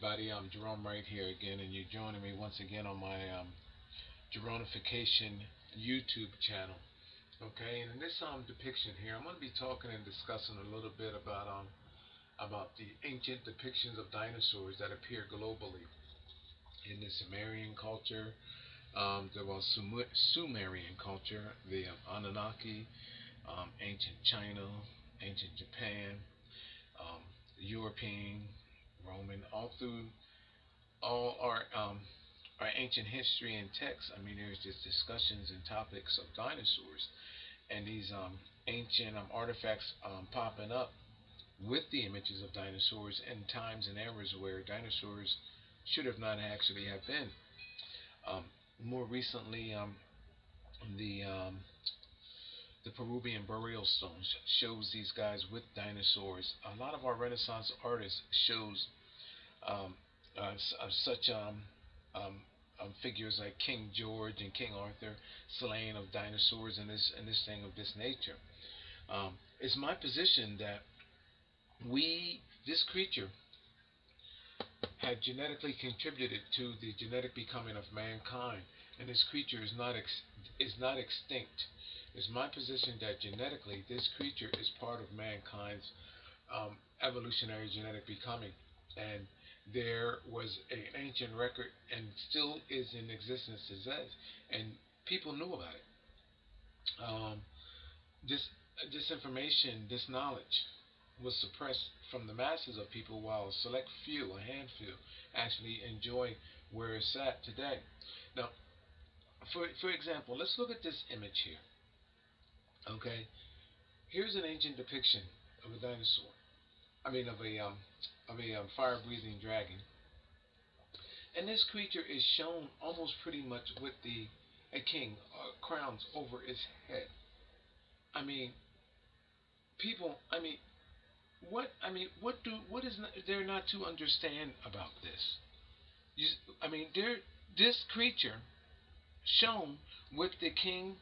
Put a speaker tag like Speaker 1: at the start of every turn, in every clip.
Speaker 1: everybody. I'm Jerome right here again, and you're joining me once again on my Jeronification YouTube channel. Okay, and in this depiction here, I'm going to be talking and discussing a little bit about the ancient depictions of dinosaurs that appear globally in the Sumerian culture, Sumerian culture, the Anunnaki, ancient China, ancient Japan, um, European, Roman, all through all our ancient history and texts. I mean, there's just discussions and topics of dinosaurs and these ancient artifacts popping up with the images of dinosaurs in times and eras where dinosaurs should have not actually have been. Um, More recently, the um, the Peruvian burial stones shows these guys with dinosaurs. A lot of our Renaissance artists shows um, such um, figures like King George and King Arthur, slaying of dinosaurs and this thing of this nature. It's my position that this creature had genetically contributed to the genetic becoming of mankind, and this creature is not extinct. It's my position that genetically this creature is part of mankind's evolutionary genetic becoming, and there was an ancient record and still is in existence today, and people knew about it. Um, this this information, this knowledge, was suppressed from the masses of people, while a select few, a handful, actually enjoy where it's at today. Now, for example, let's look at this image here. Okay, here's an ancient depiction of a dinosaur. I mean, of a fire-breathing dragon. And this creature is shown almost pretty much with the a king crowns over his head. I mean, people. What is there not to understand about this? You, I mean, this creature shown with the king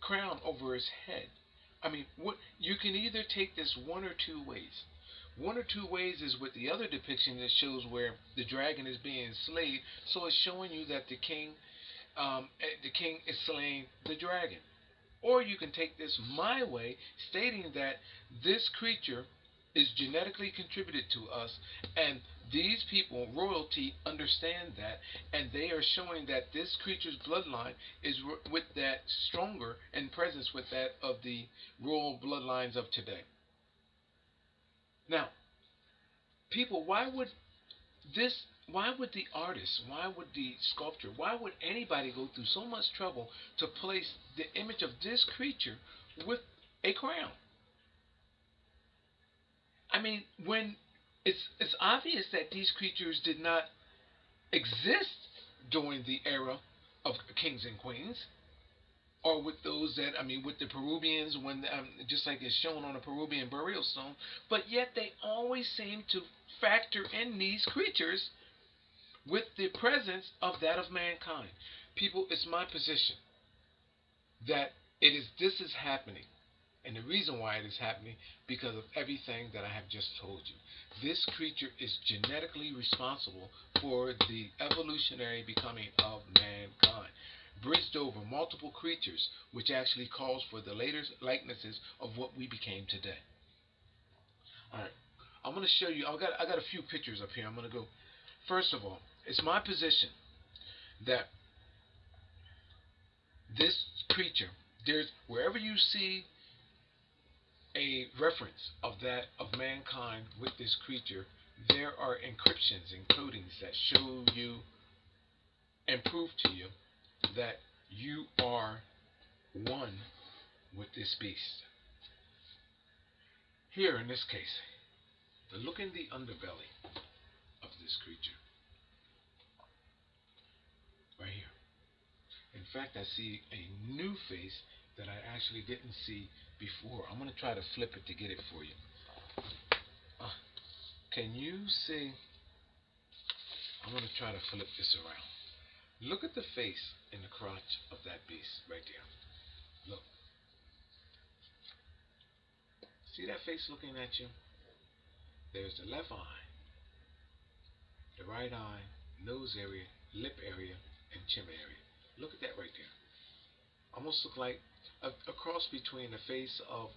Speaker 1: crown over his head. I mean, what you can either take this one or two ways. One or two ways is with the other depiction that shows where the dragon is being slayed. So it's showing you that the king is slaying the dragon. Or you can take this my way, stating that this creature is genetically contributed to us, and these people, royalty, understand that, and they are showing that this creature's bloodline is with that stronger in presence with that of the royal bloodlines of today. Now, people, this? Why would the artist? Why would the sculptor? Why would anybody go through so much trouble to place the image of this creature with a crown? I mean, when it's obvious that these creatures did not exist during the era of kings and queens, or with those that with the Peruvians, when just like it's shown on a Peruvian burial stone, but yet they always seem to factor in these creatures with the presence of that of mankind. People, it's my position that this is happening. And the reason why it is happening, because of everything that I have just told you. This creature is genetically responsible for the evolutionary becoming of mankind. Bridged over multiple creatures, which actually calls for the later likenesses of what we became today. Alright. I'm gonna show you I got a few pictures up here. I'm gonna go first of all, it's my position that this creature, there's wherever you see a reference of that of mankind with this creature, there are encryptions and codings that show you and prove to you that you are one with this beast. Here in this case, look in the underbelly of this creature, right here. In fact, I see a new face that I actually didn't see before. I'm going to try to flip it to get it for you. Uh, can you see? I'm going to try to flip this around. Look at the face in the crotch of that beast right there. Look. See that face looking at you? There's the left eye, the right eye, nose area, lip area, and chin area. Look at that right there. Almost look like a cross between the face of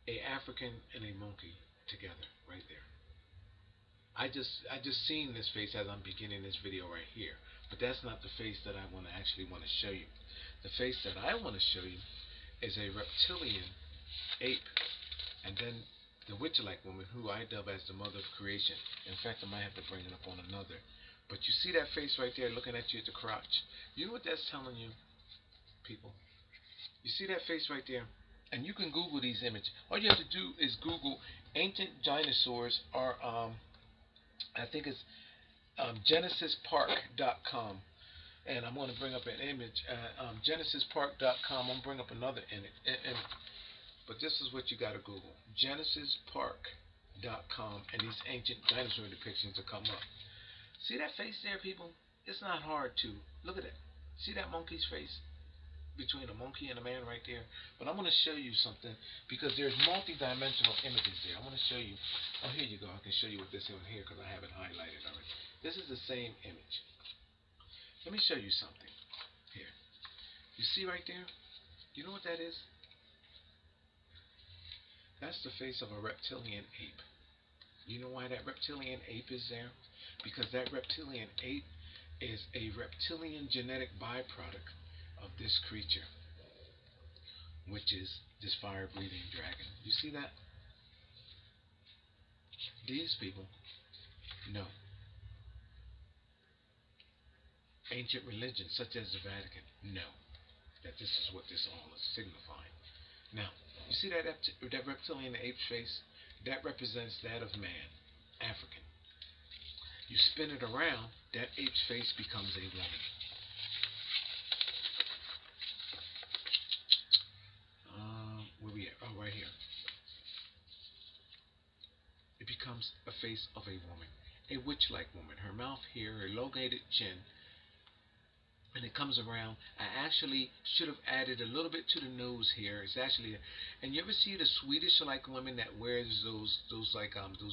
Speaker 1: a African and a monkey together, right there. I just seen this face as I'm beginning this video right here, but that's not the face that I want to show you. The face that I want to show you is a reptilian ape, and then the witch-like woman, who I dub as the mother of creation. In fact, I might have to bring it up on another. But you see that face right there looking at you at the crotch. You know what that's telling you, people? You see that face right there? And you can Google these images. All you have to do is Google ancient dinosaurs, or I think it's genesispark.com. And I'm going to bring up an image. Genesispark.com. I'm going to bring up another image. But this is what you got to Google: genesispark.com, and these ancient dinosaur depictions will come up. See that face there, people? It's not hard to look at it. See that monkey's face between a monkey and a man right there? But I'm going to show you something, because there's multi-dimensional images there. I want to show you. Oh, here you go. I can show you what this is here because I have it highlighted already. This is the same image. Let me show you something here. You see right there? You know what that is? That's the face of a reptilian ape. You know why that reptilian ape is there? Because that reptilian ape is a reptilian genetic byproduct of this creature, which is this fire-breathing dragon. You see that? These people know ancient religions, such as the Vatican, know that this is what this all is signifying. Now, you see that reptilian ape face? That represents that of man, African. You spin it around, that ape's face becomes a woman. Where we at? Oh, right here. It becomes a face of a woman, a witch-like woman. Her mouth here, her elongated chin, and it comes around. I actually should have added a little bit to the nose here. It's actually, and you ever see the Swedish-like women that wears those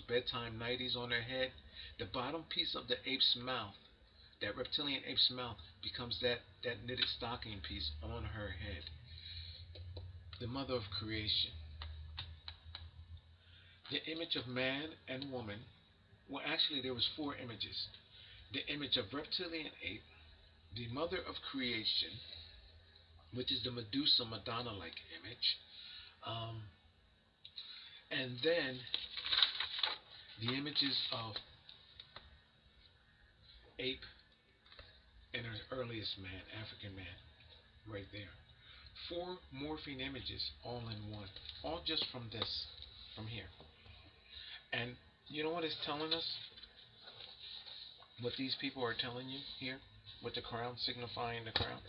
Speaker 1: bedtime nighties on their head? The bottom piece of the ape's mouth, that reptilian ape's mouth, becomes that knitted stocking piece on her head. The mother of creation. The image of man and woman. Well, actually, there was four images. The image of reptilian ape, the mother of creation, which is the Medusa Madonna-like image, um, and then the images of ape and her earliest man, African man, right there. Four morphing images all in one, all just from this, from here. And you know what it's telling us? What these people are telling you here, with the crown signifying the crown?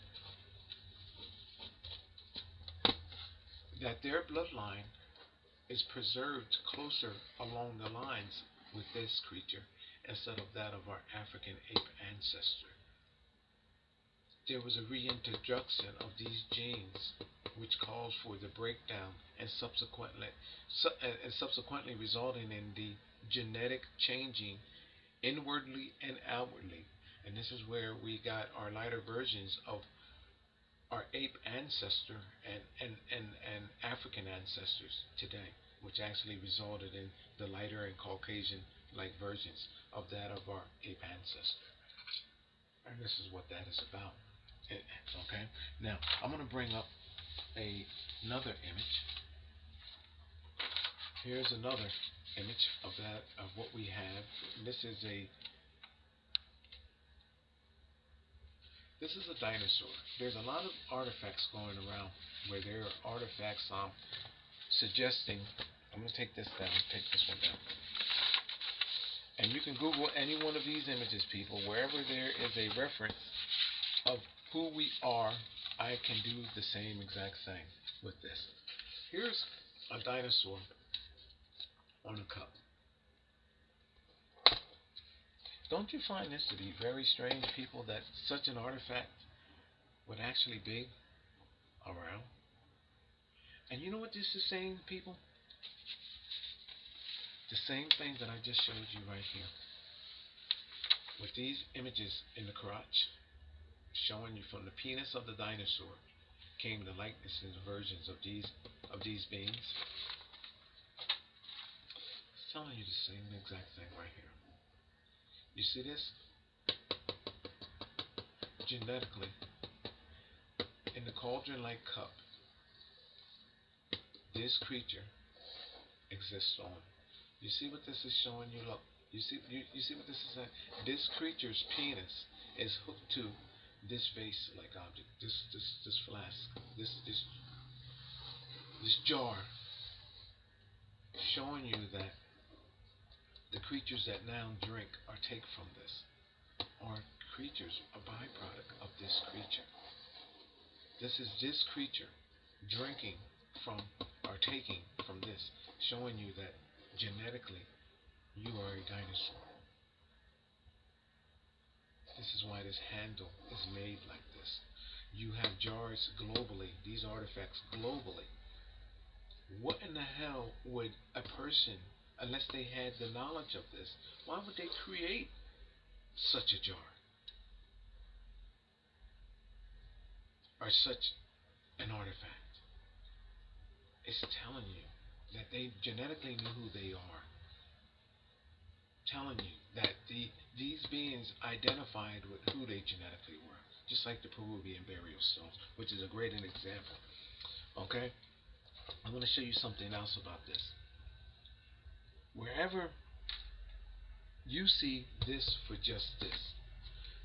Speaker 1: That their bloodline is preserved closer along the lines with this creature instead of that of our African ape ancestor. There was a reintroduction of these genes, which calls for the breakdown and subsequently resulting in the genetic changing inwardly and outwardly. And this is where we got our lighter versions of our ape ancestor and African ancestors today, which actually resulted in the lighter and Caucasian like versions of that of our ape ancestor. And this is what that is about. Okay? Now, I'm going to bring up another image. Here's another image of that, of what we have. This is a dinosaur. There's a lot of artifacts going around where there are artifacts suggesting. I'm going to take this down. Take this one down. And you can Google any one of these images, people. Wherever there is a reference of who we are, I can do the same exact thing with this. Here's a dinosaur on a cup. Don't you find this to be very strange, people, that such an artifact would actually be around? And you know what this is saying, people? The same thing that I just showed you right here. with these images in the crotch, showing you from the penis of the dinosaur came the likenesses and versions of these beings. It's telling you the same exact thing right here. You see this? Genetically, in the cauldron-like cup, this creature exists on. You see what this is showing you? Look, you see what this is saying? This creature's penis is hooked to this vase-like object, this flask, this jar, showing you that the creatures that now drink or take from this are creatures, a byproduct of this creature. This is this creature drinking from or taking from this, showing you that genetically you are a dinosaur. This is why this handle is made like this. You have jars globally, these artifacts globally. What in the hell would a person, unless they had the knowledge of this, why would they create such a jar or such an artifact? It's telling you that they genetically knew who they are. Telling you that these beings identified with who they genetically were, just like the Peruvian burial stones, which is a great example. Okay, I'm going to show you something else about this. Wherever you see this for just this,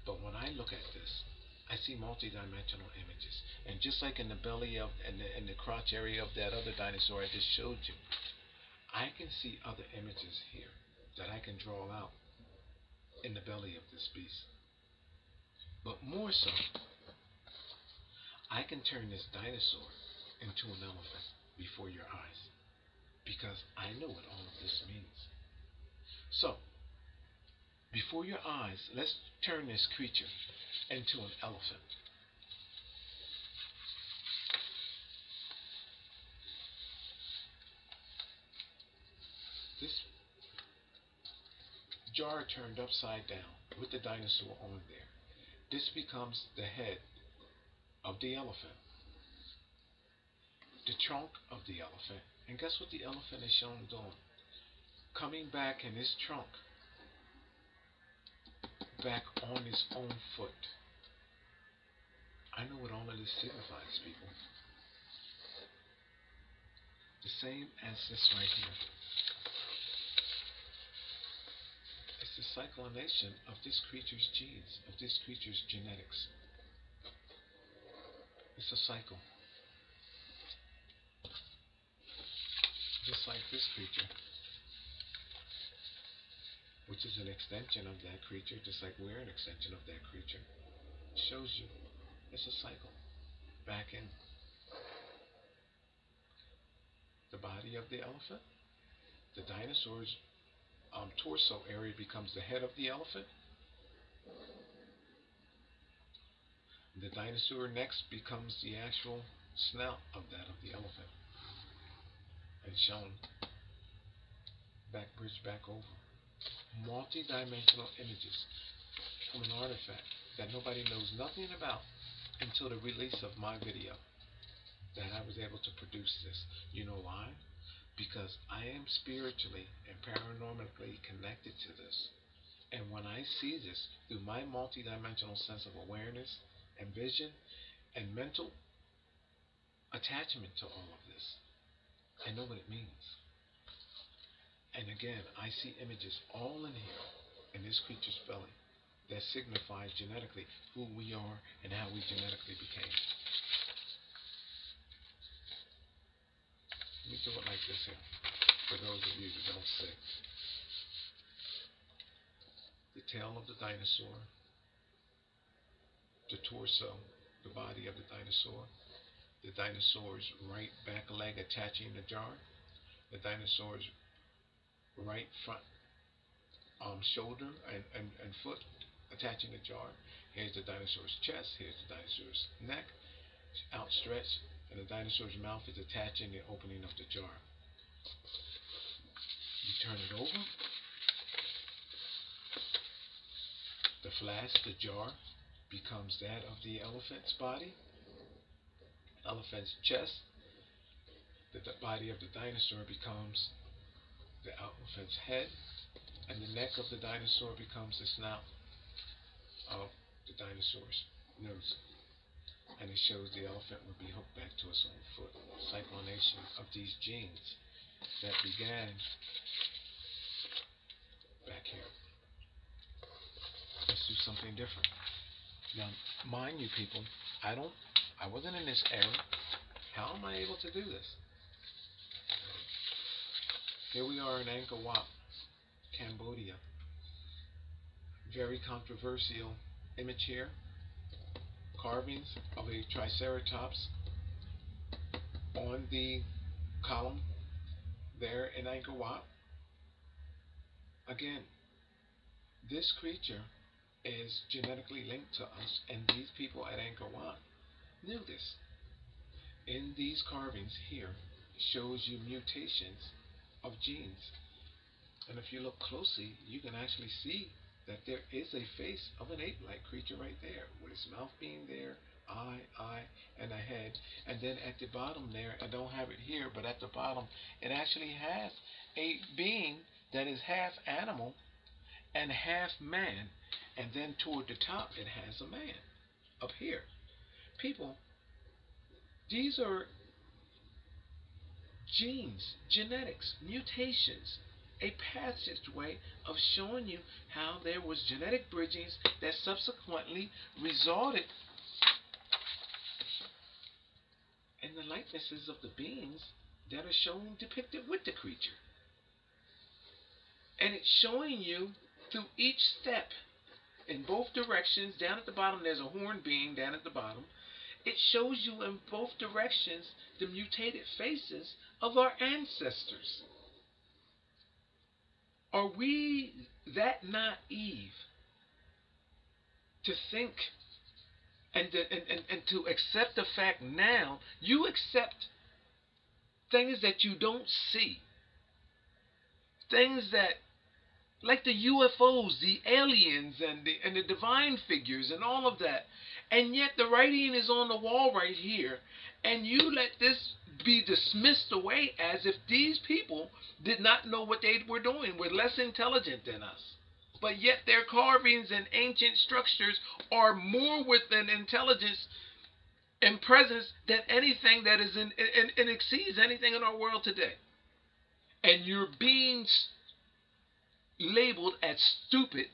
Speaker 1: but when I look at this, I see multi-dimensional images, and just like in the belly of in the crotch area of that other dinosaur I just showed you, I can see other images here that I can draw out in the belly of this beast. But more so, I can turn this dinosaur into an elephant before your eyes because I know what all of this means. So, before your eyes, let's turn this creature into an elephant. This jar turned upside down with the dinosaur on there. This becomes the head of the elephant, the trunk of the elephant. And guess what the elephant is shown doing? Coming back in his trunk, back on his own foot. I know what all of this signifies, people. The same as this right here. It's the cyclination of this creature's genes, of this creature's genetics. It's a cycle. Just like this creature, which is an extension of that creature, just like we're an extension of that creature, shows you it's a cycle. Back in the body of the elephant, the dinosaur's torso area becomes the head of the elephant. The dinosaur next becomes the actual snout of that of the elephant, and shown back bridged back over. Multi-dimensional images from an artifact that nobody knows nothing about until the release of my video that I was able to produce this. You know why? Because I am spiritually and paranormally connected to this. And when I see this through my multi-dimensional sense of awareness and vision and mental attachment to all of this, I know what it means. And again, I see images all in here in this creature's belly that signify genetically who we are and how we genetically became. Let me do it like this here, for those of you that don't see. The tail of the dinosaur, the torso, the body of the dinosaur's right back leg attaching the jar, the dinosaur's right front shoulder and foot attaching the jar. Here's the dinosaur's chest, here's the dinosaur's neck, outstretched, and the dinosaur's mouth is attaching the opening of the jar. You turn it over, flask, the jar, becomes that of the elephant's body, elephant's chest. The body of the dinosaur becomes the elephant's head, and the neck of the dinosaur becomes the snout of the dinosaur's nose. And it shows the elephant would be hooked back to its own foot. Cyclination of these genes that began back here. Let's do something different. Now, mind you, people, I wasn't in this era. How am I able to do this? Here we are in Angkor Wat, Cambodia. Very controversial image here. Carvings of a triceratops on the column there in Angkor Wat. Again, this creature is genetically linked to us, and these people at Angkor Wat knew this. In these carvings here shows you mutations of genes. And if you look closely, you can actually see that there is a face of an ape-like creature right there, with its mouth being there, eye, and a head. And then at the bottom there, I don't have it here, but at the bottom, it actually has a being that is half animal and half man. And then toward the top, it has a man up here. People, these are genes, genetics, mutations, a passageway of showing you how there was genetic bridgings that subsequently resulted in the likenesses of the beings that are shown depicted with the creature. And it's showing you through each step in both directions. Down at the bottom, there's a horned being down at the bottom. It shows you in both directions the mutated faces of our ancestors. Are we that naive to think and to accept the fact now? You accept things that you don't see, things that, like the UFOs, the aliens, and the divine figures, and all of that. And yet the writing is on the wall right here, and you let this be dismissed away as if these people did not know what they were doing, were less intelligent than us. But yet their carvings and ancient structures are more within intelligence and presence than anything that is and exceeds anything in our world today. And you're being labeled as stupid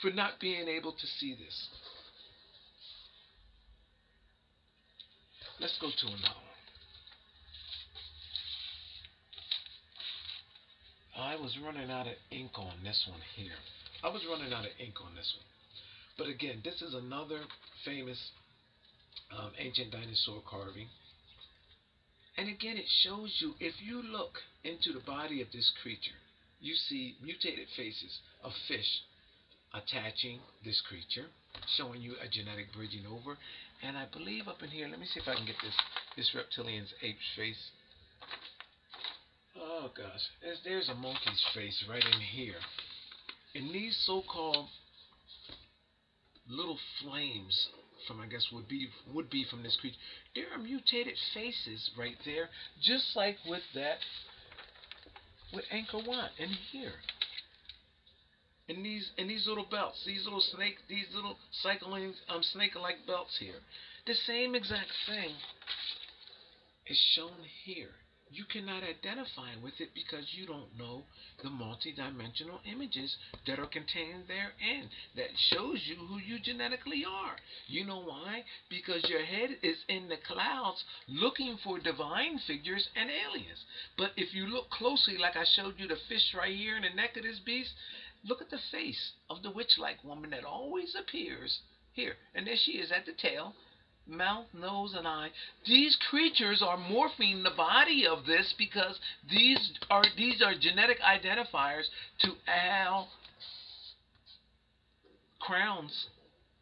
Speaker 1: for not being able to see this. Let's go to another one. I was running out of ink on this one here. I was running out of ink on this one. But again, this is another famous ancient dinosaur carving. And again, it shows you, if you look into the body of this creature, you see mutated faces of fish attaching this creature, showing you a genetic bridging over. And I believe up in here, let me see if I can get this reptilian's ape's face. Oh gosh, there's a monkey's face right in here. And these so-called little flames from, I guess, would be from this creature. There are mutated faces right there, just like with that with Angkor Wat in here. In these little belts, these little cycling snake-like belts here. The same exact thing is shown here. You cannot identify with it because you don't know the multidimensional images that are contained therein that shows you who you genetically are. You know why? Because your head is in the clouds looking for divine figures and aliens. But if you look closely, like I showed you the fish right here in the neck of this beast, look at the face of the witch-like woman that always appears here. And there she is at the tail, mouth, nose, and eye. These creatures are morphing the body of this because these are genetic identifiers to how crowns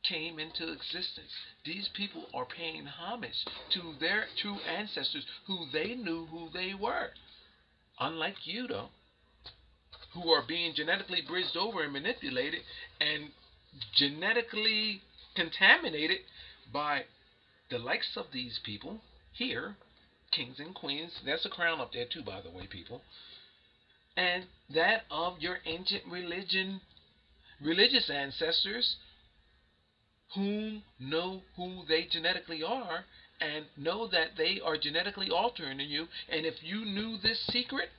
Speaker 1: came into existence. These people are paying homage to their true ancestors who they knew who they were. Unlike you, though, who are being genetically bridged over and manipulated and genetically contaminated by the likes of these people here, kings and queens. There's a crown up there too, by the way, people. And that of your ancient religious ancestors, whom know who they genetically are and know that they are genetically altering you. And if you knew this secret,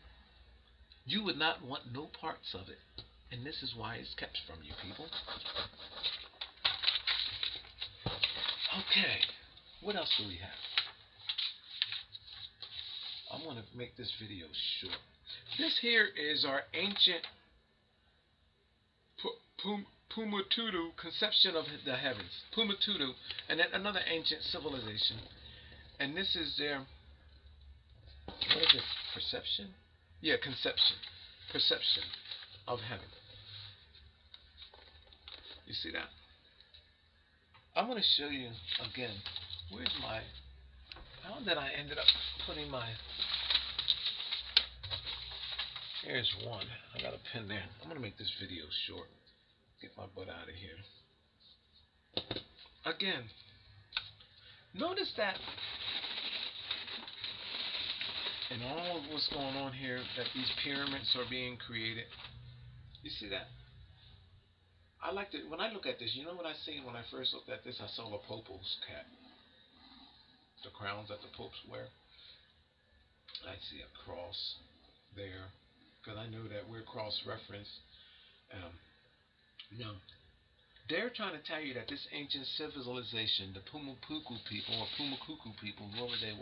Speaker 1: you would not want no parts of it. And this is why it's kept from you, people. Okay, what else do we have? I'm going to make this video short. This here is our ancient Pumatutu conception of the heavens. Pumatutu, and then another ancient civilization. And this is their, what is it? Perception? Yeah, conception. Perception of heaven. You see that? I'm going to show you again. Where's my, how did I ended up putting my, here's one. I got a pen there. I'm going to make this video short. Get my butt out of here. Again, notice that in all of what's going on here, that these pyramids are being created. You see that? I like to, when I look at this, you know what I see when I first looked at this? I saw the Pope's cap, the crowns that the popes wear. I see a cross there, because I know that we're cross-referenced. Um, now, they're trying to tell you that this ancient civilization, the Pumapuku people, or Pumakuku people, whoever they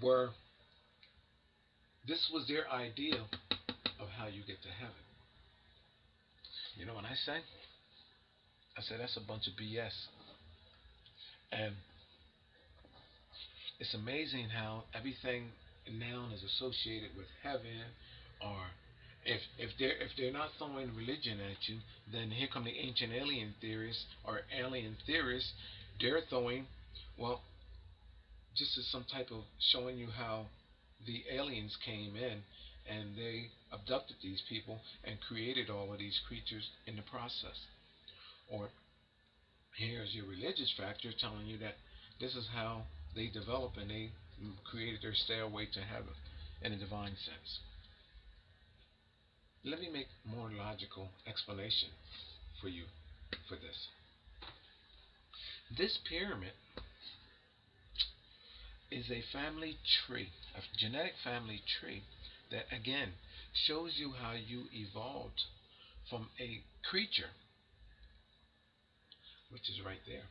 Speaker 1: were, this was their idea of how you get to heaven. You know what I say? I say that's a bunch of BS. And it's amazing how everything now is associated with heaven, or if they're not throwing religion at you, then here come the ancient alien theorists or alien theorists. They're throwing, well, just as some type of showing you how the aliens came in and they abducted these people and created all of these creatures in the process. Or here's your religious factor telling you that this is how they developed and they created their stairway to heaven in a divine sense. Let me make more logical explanation for you for this. This pyramid is a family tree, a genetic family tree that again shows you how you evolved from a creature, which is right there.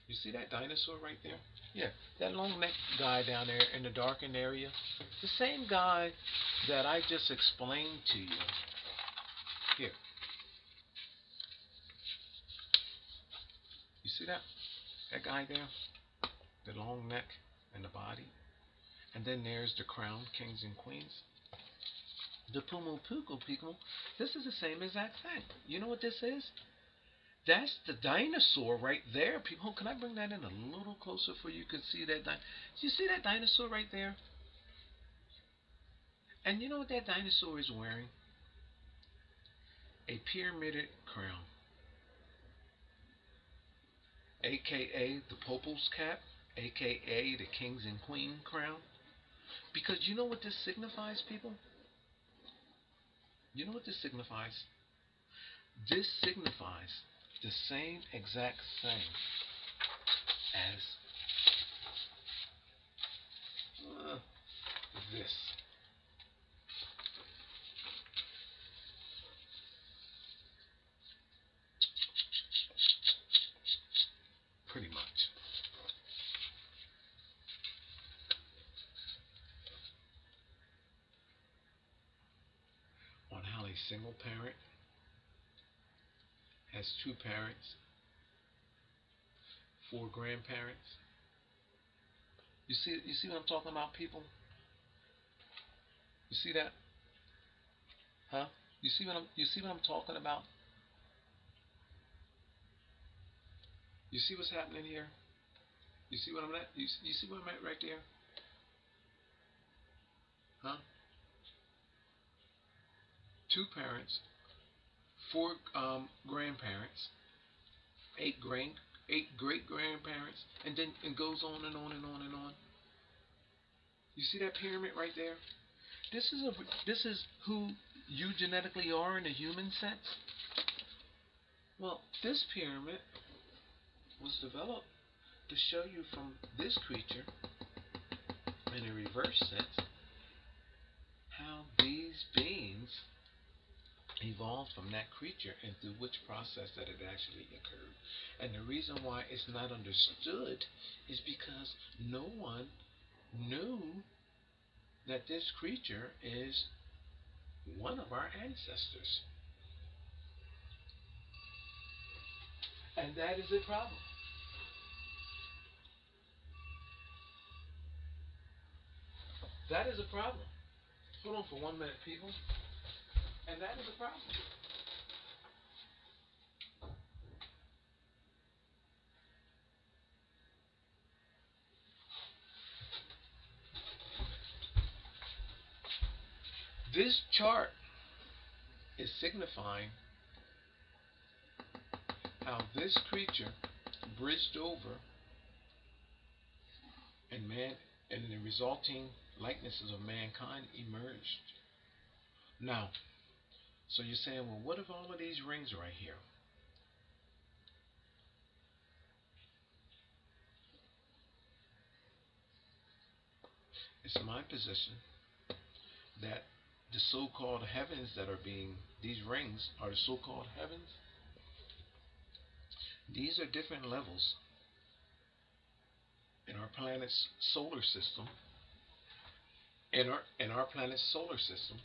Speaker 1: You see that dinosaur right there? Yeah, that long necked guy down there in the darkened area. The same guy that I just explained to you. Here. You see that? That guy there? The long neck and the body. And then there's the crown, kings and queens. The Pumupuku people, this is the same exact thing. You know what this is? That's the dinosaur right there. People, can I bring that in a little closer for you can see that? You see that dinosaur right there? And you know what that dinosaur is wearing? A pyramided crown, aka the Popal's cap, aka the kings and queen crown. Because you know what this signifies, people? You know what this signifies? This signifies the same exact thing as this. Pretty much. On how a single parent has two parents, four grandparents. You see what I'm talking about, people? You see that? Huh? You see what I'm talking about? You see what's happening here? You see what I'm at? You see what I'm at right there? Huh? Two parents, four grandparents, eight grand, eight great grandparents, and then it goes on and on and on and on. You see that pyramid right there? This is who you genetically are in a human sense. Well, this pyramid was developed to show you from this creature in a reverse sense how these beings evolved from that creature and through which process that it actually occurred. And the reason why it's not understood is because no one knew that this creature is one of our ancestors. And that is a problem. That is a problem. Hold on for 1 minute, people. And that is a problem. This chart is signifying how this creature bridged over and man and the resulting likenesses of mankind emerged. Now, so you're saying, well, what if all of these rings right here? It's my position that the so-called heavens that are being, these rings are the so-called heavens. These are different levels in our planet's solar system, in our planet's solar system,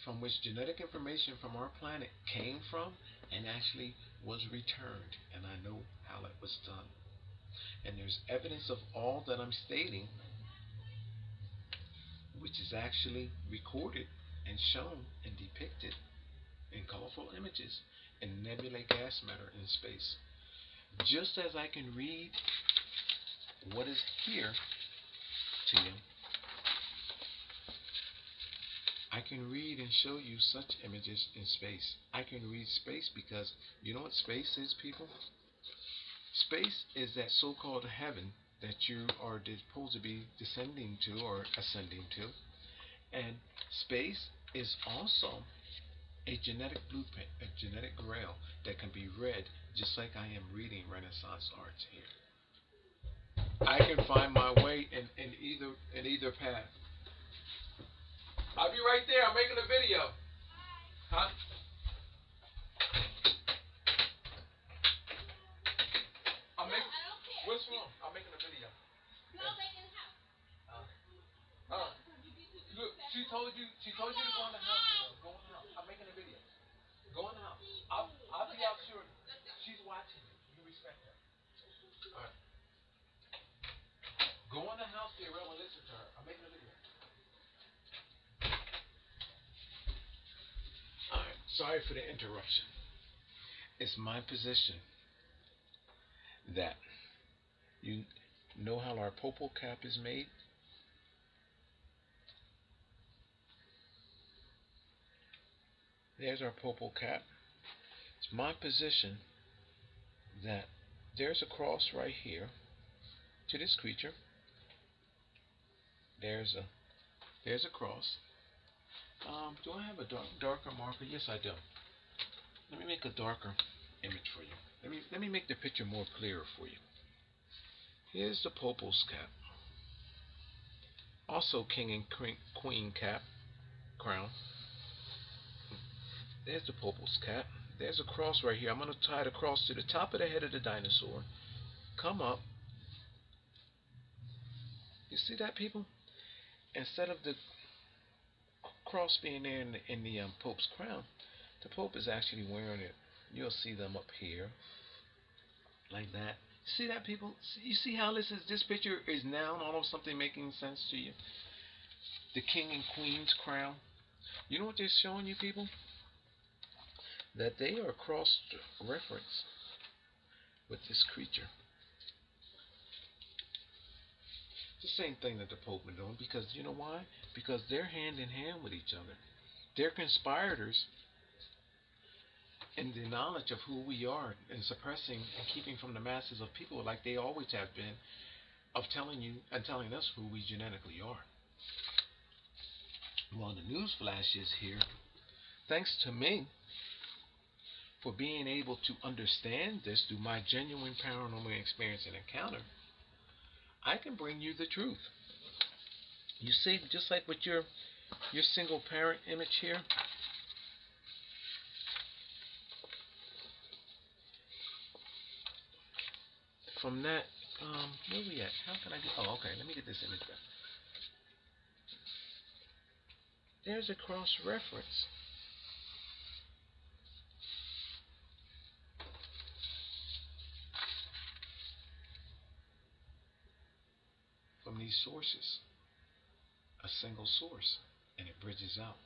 Speaker 1: from which genetic information from our planet came from and actually was returned. And I know how it was done. And there's evidence of all that I'm stating, which is actually recorded and shown and depicted in colorful images in nebulae gas matter in space. Just as I can read what is here to you, I can read and show you such images in space. I can read space because you know what space is, people? Space is that so-called heaven that you are supposed to be descending to or ascending to. And space is also a genetic blueprint, a genetic grail that can be read just like I am reading Renaissance arts here. I can find my way in either path. I'll be right there. I'm making a video. Huh? I'm making. I don't care. What's wrong? I'm making a video. No, making a house. Look, she told you to go in the house. Go in the house. I'm making a video. Go in the house. I'll be out shortly. She's watching you. You respect her. All right. Go in the house, Gabriel, and listen to her. I'm making a video. All right. Sorry for the interruption. It's my position that you know how our popal cap is made. There's our popal cap. It's my position that there's a cross right here to this creature. There's a cross. Do I have a darker marker? Yes, I do. Let me make a darker image for you. Let me make the picture more clearer for you. Here's the popal's cap. Also king and queen cap, crown. There's the popal's cap. There's a cross right here. I'm going to tie the cross to the top of the head of the dinosaur. Come up. You see that, people? Instead of the cross being there in the Pope's crown, the Pope is actually wearing it. You'll see them up here, like that. See that, people? You see how this picture is now all of something making sense to you? The king and queen's crown. You know what they're showing you, people? That they are cross-referenced with this creature. It's the same thing that the Pope been doing, because you know why? Because they're hand in hand with each other. They're conspirators in the knowledge of who we are and suppressing and keeping from the masses of people, like they always have been, of telling you and telling us who we genetically are. Well, the news flash is here. Thanks to me for being able to understand this through my genuine paranormal experience and encounter, I can bring you the truth. You see, just like with your single parent image here, from that, where we at? How can I get? Oh, okay. Let me get this image back. There's a cross reference from these sources, a single source, and it bridges out.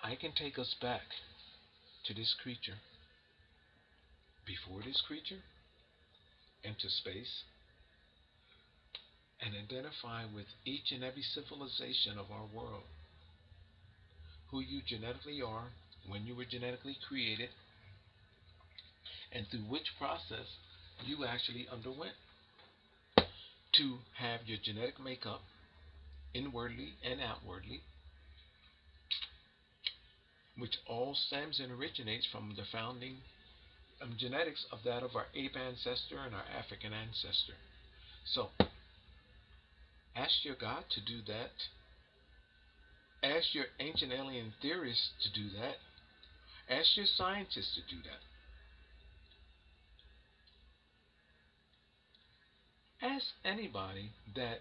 Speaker 1: I can take us back to this creature, before this creature, into space, and identify with each and every civilization of our world, who you genetically are, when you were genetically created, and through which process you actually underwent to have your genetic makeup, inwardly and outwardly, which all stems and originates from the founding genetics of that of our ape ancestor and our African ancestor. So, ask your God to do that. Ask your ancient alien theorists to do that. Ask your scientists to do that. Ask anybody that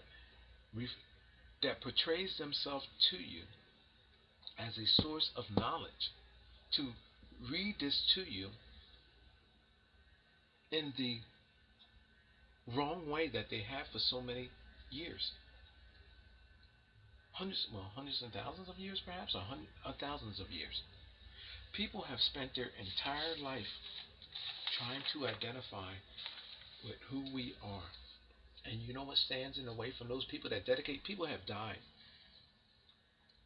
Speaker 1: portrays themselves to you as a source of knowledge to read this to you in the wrong way that they have for so many years. Hundreds and thousands of years, perhaps, or thousands of years. People have spent their entire life trying to identify with who we are. And you know what stands in the way from those people that dedicate? People have died.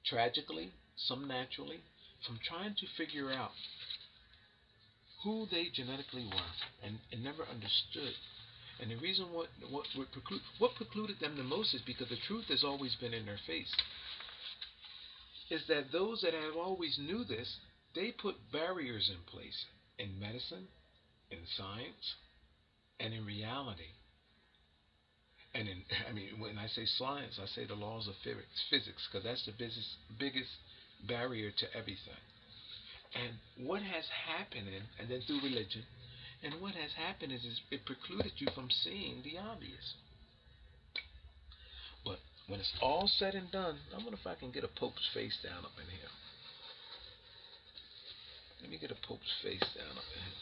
Speaker 1: Tragically, some naturally, from trying to figure out who they genetically were and never understood. And the reason what precluded them the most is because the truth has always been in their face. Is that those that have always knew this, they put barriers in place in medicine, in science, and in reality. And in, I mean, when I say science, I say the laws of physics, because that's the biggest barrier to everything. And what has happened, and then through religion, and what has happened is it precluded you from seeing the obvious. But when it's all said and done, I wonder if I can get a Pope's face down up in here. Let me get a Pope's face down up in here.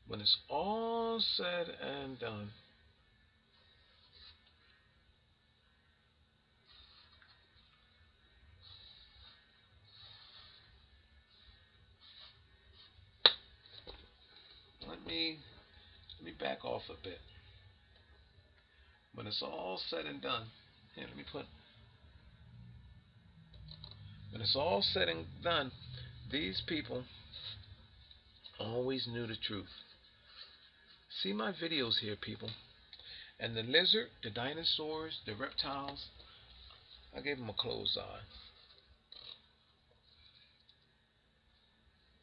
Speaker 1: When it's all said and done, let me back off a bit. When it's all said and done, here, let me put. When it's all said and done, these people always knew the truth. See my videos here, people. And the lizard, the dinosaurs, the reptiles, I gave them a closed eye.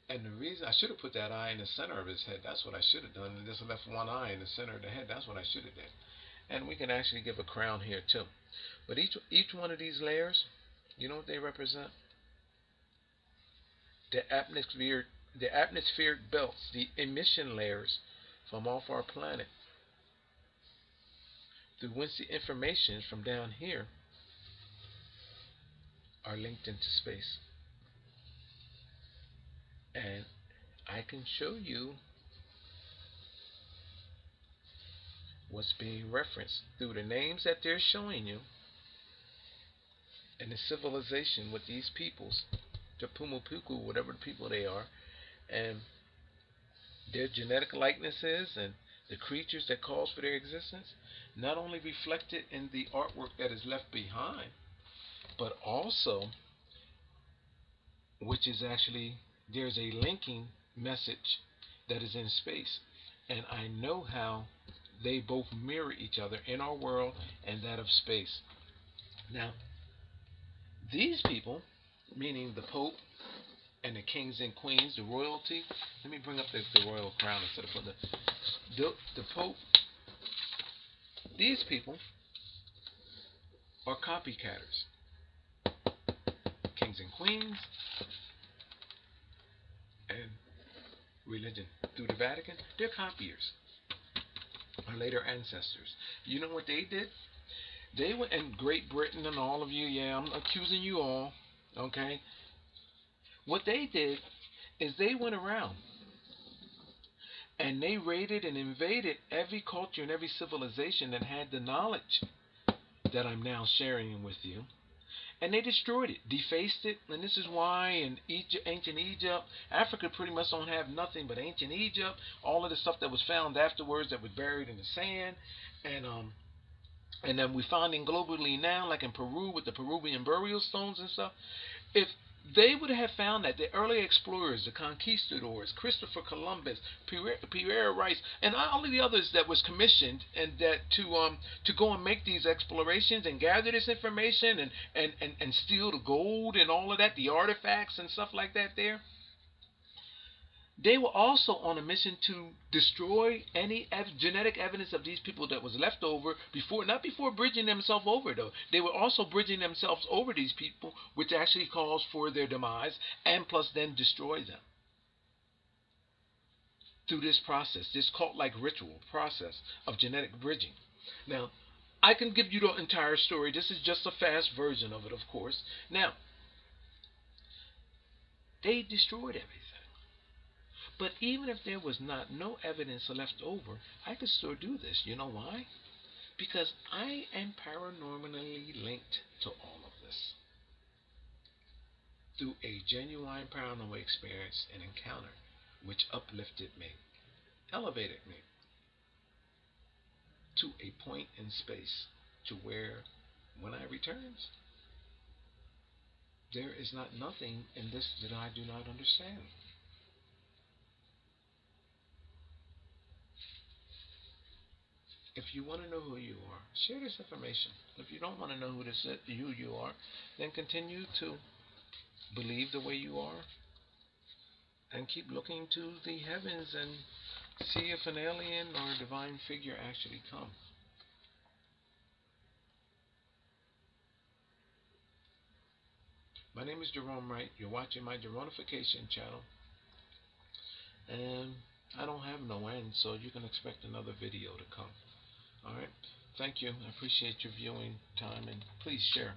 Speaker 1: And the reason I should have put that eye in the center of his head, that's what I should have done. And just left one eye in the center of the head, that's what I should have done. And we can actually give a crown here too. But each one of these layers, you know what they represent? The atmospheric belts, the emission layers from off our planet, through whence the information from down here are linked into space. And I can show you what's being referenced through the names that they're showing you and the civilization with these peoples, the Pumapuku, whatever the people they are, and their genetic likenesses and the creatures that cause for their existence. not only reflected in the artwork that is left behind, but also, which is actually, there's a linking message that is in space. And I know how they both mirror each other in our world and that of space. Now, these people, meaning the Pope and the kings and queens, the royalty. Let me bring up the royal crown instead of putting the Pope. These people are copycatters. Kings and queens and religion through the Vatican, they're copiers. Our later ancestors. You know what they did? They went in Great Britain and all of you. Yeah, I'm accusing you all. Okay. What they did is they went around and they raided and invaded every culture and every civilization that had the knowledge that I'm now sharing with you. And they destroyed it, defaced it, and this is why in Egypt, ancient Egypt, Africa pretty much don't have nothing but ancient Egypt. All of the stuff that was found afterwards that was buried in the sand, and then we finding globally now, like in Peru with the Peruvian burial stones and stuff. If they would have found that the early explorers, the conquistadors, Christopher Columbus, Pierre Rice, and all of the others that was commissioned and that to go and make these explorations and gather this information and steal the gold and all of that, the artifacts and stuff like that there, they were also on a mission to destroy any genetic evidence of these people that was left over before, not before bridging themselves over though. They were also bridging themselves over these people, which actually calls for their demise, and plus then destroy them through this process, this cult-like ritual process of genetic bridging. Now, I can give you the entire story. This is just a fast version of it, of course. Now, they destroyed everything. But even if there was not no evidence left over, I could still do this. You know why? Because I am paranormally linked to all of this through a genuine paranormal experience and encounter which uplifted me, elevated me to a point in space to where when I returns, there is not nothing in this that I do not understand. If you want to know who you are, share this information. If you don't want to know who you are, then continue to believe the way you are and keep looking to the heavens and see if an alien or a divine figure actually come. My name is Jerome Wright. You're watching my Jeronification channel, and I don't have no end, so you can expect another video to come. All right. Thank you. I appreciate your viewing time, and please share.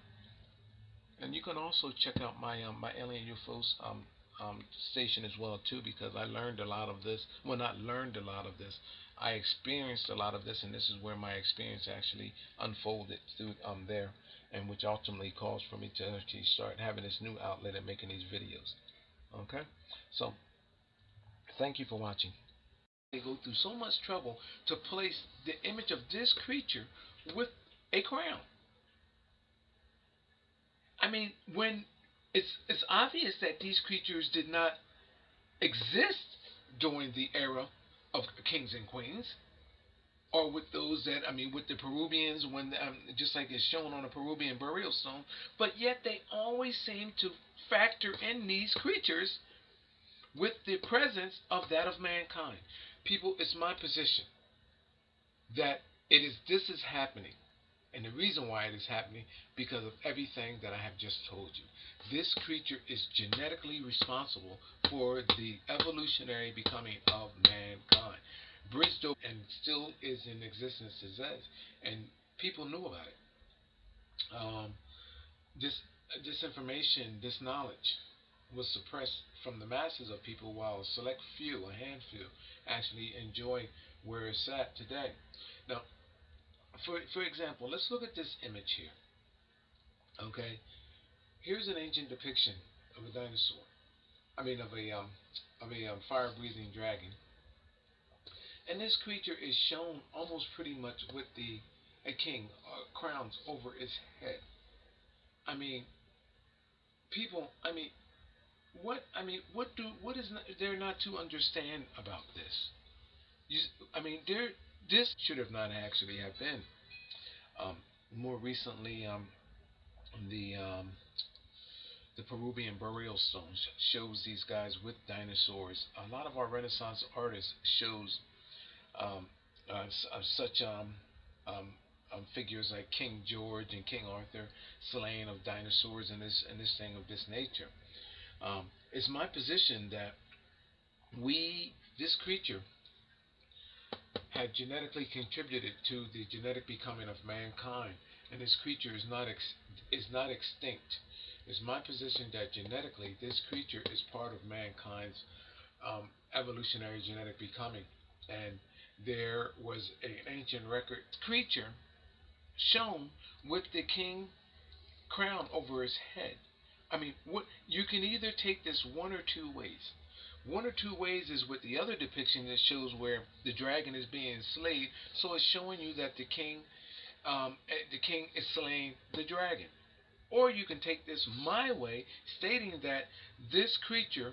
Speaker 1: And you can also check out my Alien UFOs station as well too, because I learned a lot of this. Well, not learned a lot of this. I experienced a lot of this, and this is where my experience actually unfolded through there, and which ultimately caused for me to actually start having this new outlet and making these videos. Okay, so thank you for watching. They go through so much trouble to place the image of this creature with a crown. I mean, when it's obvious that these creatures did not exist during the era of kings and queens, or with those that I mean, with the Peruvians, when just like it's shown on a Peruvian burial stone, but yet they always seem to factor in these creatures with the presence of that of mankind. People, it's my position that this is happening. And the reason why it is happening because of everything that I have just told you. This creature is genetically responsible for the evolutionary becoming of mankind. Bridged over and still is in existence today. And people knew about it. Um, this this information, this knowledge was suppressed from the masses of people while a select few, a handful, actually enjoy where it's at today. Now, for example, let's look at this image here. Okay, here's an ancient depiction of a dinosaur. I mean, of a fire-breathing dragon, and this creature is shown almost pretty much with the a king, crowns over his head. I mean, people. What is there not to understand about this? You, this should have not actually have been. Um, More recently, the um, the Peruvian burial stones shows these guys with dinosaurs. A lot of our Renaissance artists shows um, such figures like King George and King Arthur slaying of dinosaurs and this thing of this nature. It's my position that this creature had genetically contributed to the genetic becoming of mankind, and this creature is not extinct. It's my position that genetically this creature is part of mankind's evolutionary genetic becoming, and there was an ancient record creature shown with the king crown over his head. What you can either take this one or two ways. One or two ways is with the other depiction that shows where the dragon is being slayed, so it's showing you that the king is slaying the dragon. Or you can take this my way, stating that this creature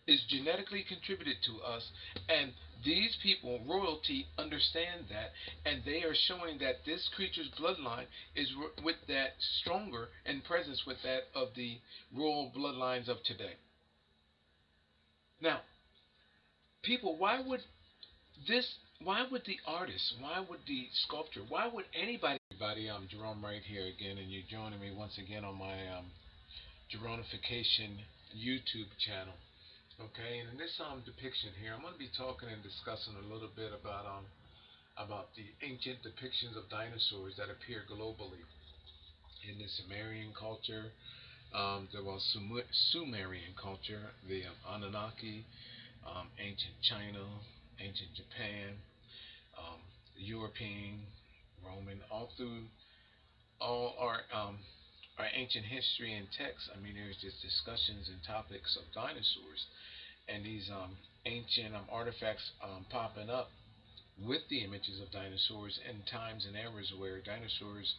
Speaker 1: is genetically contributed to us, and these people, royalty, understand that, and they are showing that this creature's bloodline is with that stronger in presence with that of the royal bloodlines of today. Now, people, this? Why would the artist? Why would the sculptor? Why would anybody? Everybody, I'm Jerome right here again, and you're joining me once again on my Jeronification YouTube channel. Okay, and in this depiction here, I'm going to be talking and discussing a little bit about the ancient depictions of dinosaurs that appear globally in the Sumerian culture, Sumerian culture, the Anunnaki, ancient China, ancient Japan, um, European, Roman, all through all our ancient history and texts. There's just discussions and topics of dinosaurs and these ancient artifacts popping up with the images of dinosaurs in times and eras where dinosaurs